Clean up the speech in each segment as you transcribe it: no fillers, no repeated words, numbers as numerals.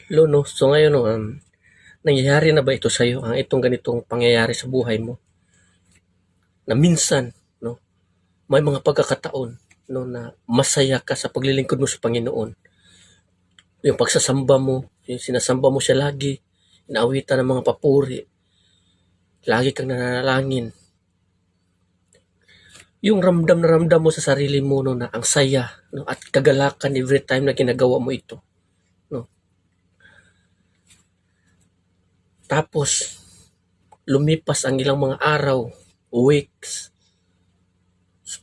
Hello, no? So ngayon, no, nangyayari na ba ito sa'yo, ang itong ganitong pangyayari sa buhay mo? Na minsan, no, may mga pagkakataon, no, na masaya ka sa paglilingkod mo sa Panginoon. Yung pagsasamba mo, yung sinasamba mo siya lagi, inaawitan ng mga papuri, lagi kang nananalangin. Yung ramdam na ramdam mo sa sarili mo, no, na ang saya, no, at kagalakan every time na ginagawa mo ito. No. Tapos, lumipas ang ilang mga araw, weeks,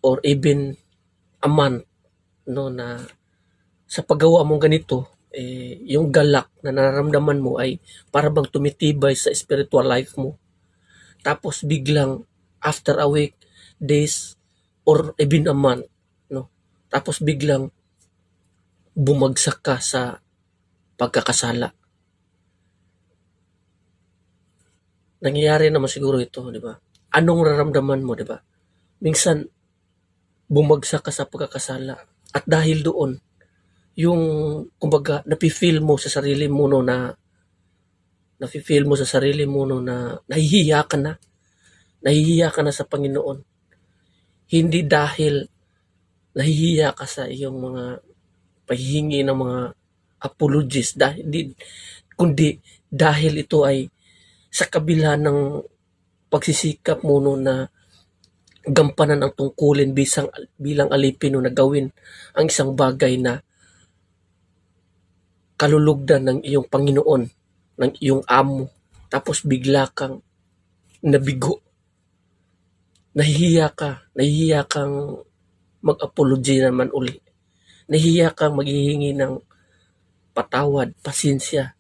or even a month, no, na sa paggawa mong ganito, yung galak na nararamdaman mo ay para bang tumitibay sa spiritual life mo. Tapos biglang after a week, days, or even a month, no? Tapos biglang bumagsak ka sa pagkakasala. Nangyayari naman siguro ito, di ba? Anong nararamdaman mo, di ba? Minsan, bumagsak ka sa pagkakasala. At dahil doon, yung, kumbaga, napifeel mo sa sarili mo no na nafi-feel mo sa sarili mo no na nahihiya ka na sa Panginoon. Hindi dahil nahihiya ka sa iyong mga paghihingi ng mga apologies, kundi dahil ito ay sa kabila ng pagsisikap mo no na gampanan ang tungkulin bilang alipin no na gawin ang isang bagay na kalulugdan ng iyong Panginoon, ng iyong amo. Tapos bigla kang nabigo, nahihiya kang mag-apology naman uli. Nahihiya kang maghihingi ng patawad, pasensya.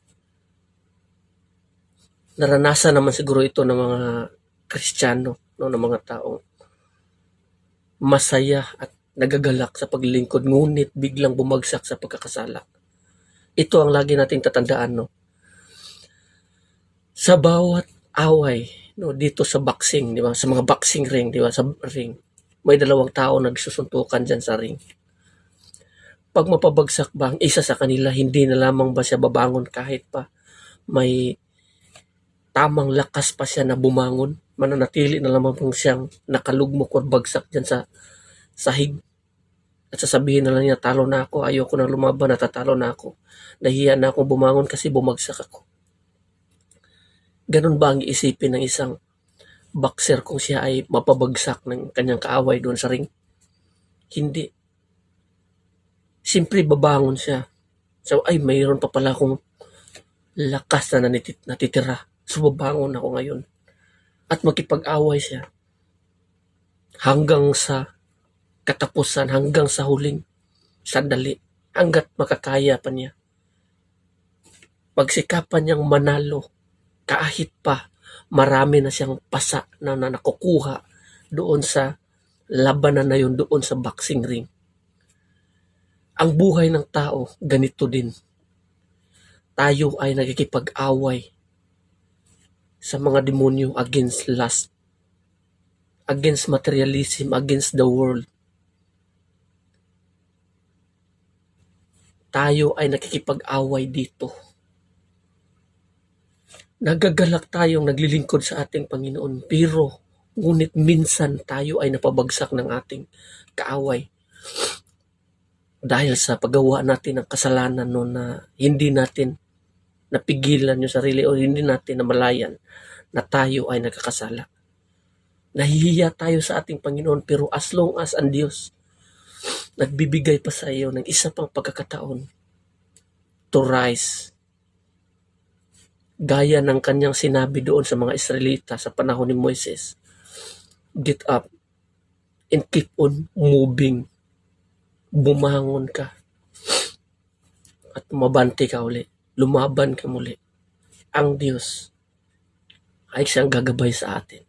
Naranasan naman siguro ito ng mga Kristiyano, no, ng mga taong masaya at nagagalak sa paglilingkod, ngunit biglang bumagsak sa pagkakasala. Ito ang lagi nating tatandaan, no. Sa bawat away, no, dito sa boxing, di ba? Sa mga boxing ring, di ba? Sa ring, may dalawang tao nagsusuntukan dyan sa ring. Pag mapabagsak ba ang isa sa kanila, hindi na lamang ba siya babangon kahit pa may tamang lakas pa siya na bumangon, mananatili na lamang siyang nakalugmok o bagsak dyan sa sahig. At sasabihin na lang niya, talo na ako, ayoko na lumaban, natatalo na ako. Nahiya na akong bumangon kasi bumagsak ako. Ganun ba ang iisipin ng isang boxer kung siya ay mapabagsak ng kanyang kaaway doon sa ring? Hindi. Siyempre babangon siya. So, ay, mayroon pa pala akong lakas na natitira. So, babangon ako ngayon. At makipag-away siya. Hanggang sa katapusan, hanggang sa huling sandali. Hanggat makakaya pa niya. Pagsikapan niyang manalo, kahit pa marami na siyang pasa na nakukuha doon sa labanan na yun, doon sa boxing ring. Ang buhay ng tao, ganito din. Tayo ay nagkikipag-away sa mga demonyo against lust, against materialism, against the world. Tayo ay nakikipag-away dito. Nagagalak tayong naglilingkod sa ating Panginoon, pero ngunit minsan tayo ay napabagsak ng ating kaaway dahil sa paggawa natin ng kasalanan no na hindi natin napigilan yung sarili o hindi natin namalayan na tayo ay nagkakasala. Nahihiya tayo sa ating Panginoon, pero as long as ang Diyos nagbibigay pa sa iyo ng isa pang pagkakataon to rise, gaya ng kanyang sinabi doon sa mga Israelita sa panahon ni Moises, get up and keep on moving. Bumangon ka at mabante ka uli. Lumaban ka muli. Ang Diyos ay siyang gagabay sa atin.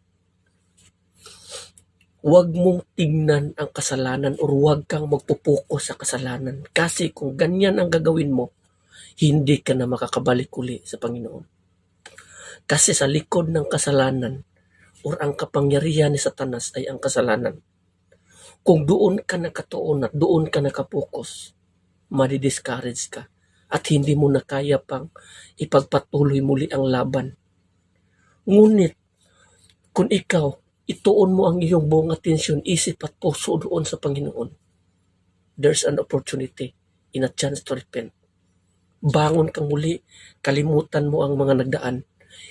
Huwag mong tingnan ang kasalanan o huwag kang magpupokus sa kasalanan. Kasi kung ganyan ang gagawin mo, hindi ka na makakabalik uli sa Panginoon. Kasi sa likod ng kasalanan or ang kapangyarihan ni Satanas ay ang kasalanan. Kung doon ka nakatuon at doon ka nakapokus, madi-discourage ka at hindi mo na kaya pang ipagpatuloy muli ang laban. Ngunit kung ikaw, ituon mo ang iyong buong atensyon, isip at puso doon sa Panginoon, there's an opportunity in a chance to repent. Bangon kang muli, kalimutan mo ang mga nagdaan,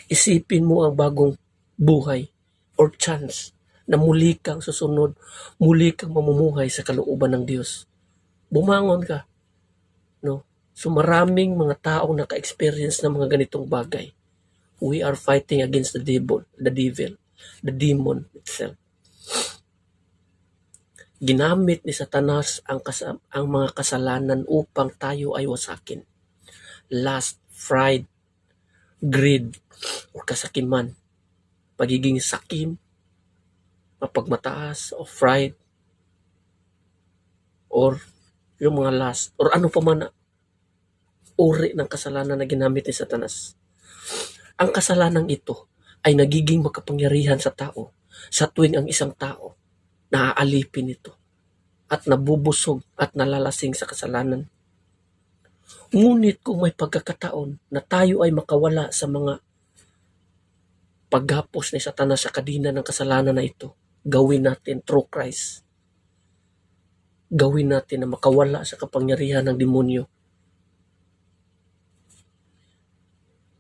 isipin mo ang bagong buhay or chance na muli kang susunod, muli kang mamumuhay sa kalooban ng Diyos. Bumangon ka. No? So maraming mga taong naka-experience ng mga ganitong bagay. We are fighting against the devil, the demon itself. Ginamit ni Satanas ang mga kasalanan upang tayo ay wasakin. Lust, pride, greed, o kasakiman, pagiging sakim, mapagmataas, o pride, or yung mga lust, or ano pa man na uri ng kasalanan na ginamit ni Satanas. Ang kasalanang ito ay nagiging makapangyarihan sa tao sa tuwing ang isang tao naaalipin ito at nabubusog at nalalasing sa kasalanan. Ngunit kung may pagkakataon na tayo ay makawala sa mga paghapos ni Satanas sa kadina ng kasalanan na ito, gawin natin through Christ. Gawin natin na makawala sa kapangyarihan ng demonyo.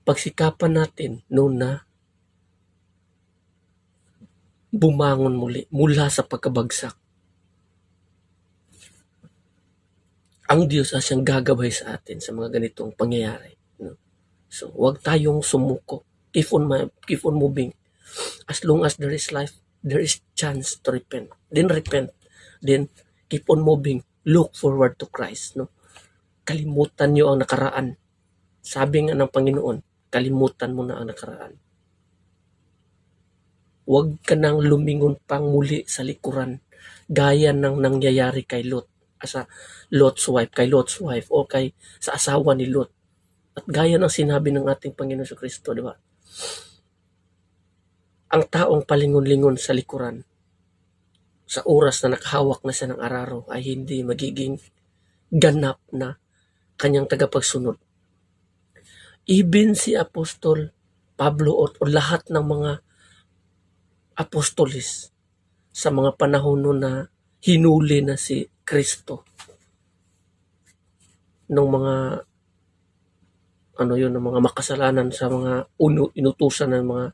Pagsikapan natin noon na bumangon muli mula sa pagkabagsak. Ang Diyos ay siyang gagabay sa atin sa mga ganitong pangyayari. No? So, huwag tayong sumuko. Keep on moving. As long as there is life, there is chance to repent. Then repent. Then keep on moving. Look forward to Christ. No? Kalimutan niyo ang nakaraan. Sabi nga ng Panginoon, kalimutan mo na ang nakaraan. Huwag ka nang lumingon pang muli sa likuran gaya ng nangyayari kay Lot, sa Lot's wife o sa asawa ni Lot. At gaya ng sinabi ng ating Panginoon sa Kristo, di ba? Ang taong palingon-lingon sa likuran sa oras na nakahawak na siya ng araro ay hindi magiging ganap na kanyang tagapagsunod. Even si Apostol Pablo o lahat ng mga apostolis sa mga panahon na hinuli na si Kristo ng mga ng mga makasalanan sa mga inutusan ng mga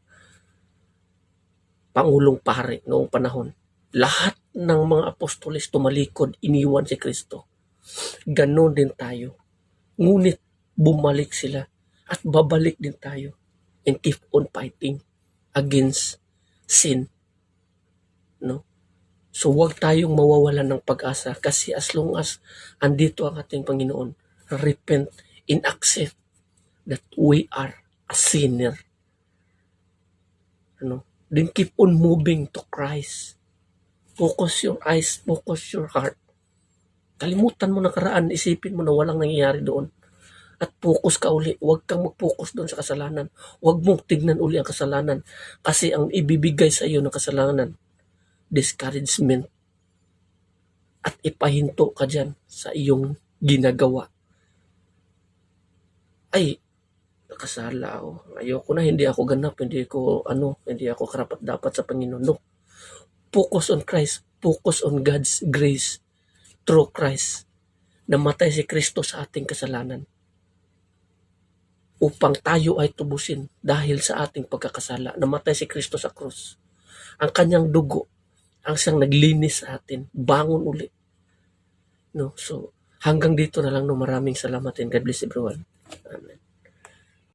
pangulong pari noong panahon. Lahat ng mga apostolis tumalikod, iniwan si Kristo. Ganon din tayo. Ngunit bumalik sila at babalik din tayo and keep on fighting against sin. No? So huwag tayong mawawalan ng pag-asa kasi as long as andito ang ating Panginoon, repent and accept that we are a sinner. Then keep on moving to Christ. Focus your eyes, focus your heart. Kalimutan mo nakaraan, isipin mo na walang nangyayari doon. At focus ka uli. Huwag kang mag-focus doon sa kasalanan. Huwag mong tignan uli ang kasalanan. Kasi ang ibibigay sa iyo ng kasalanan, discouragement. At ipahinto ka dyan sa iyong ginagawa. Ay, nakasala ako. Ayoko na, hindi ako ganap, hindi ako karapat dapat sa Panginoon. No. Focus on Christ. Focus on God's grace through Christ. Namatay si Kristo sa ating kasalanan upang tayo ay tubusin dahil sa ating pagkakasala. Namatay si Kristo sa krus. Ang kanyang dugo, ang siyang naglinis sa atin, bangon uli. No? So, hanggang dito na lang. Maraming salamat and God bless everyone.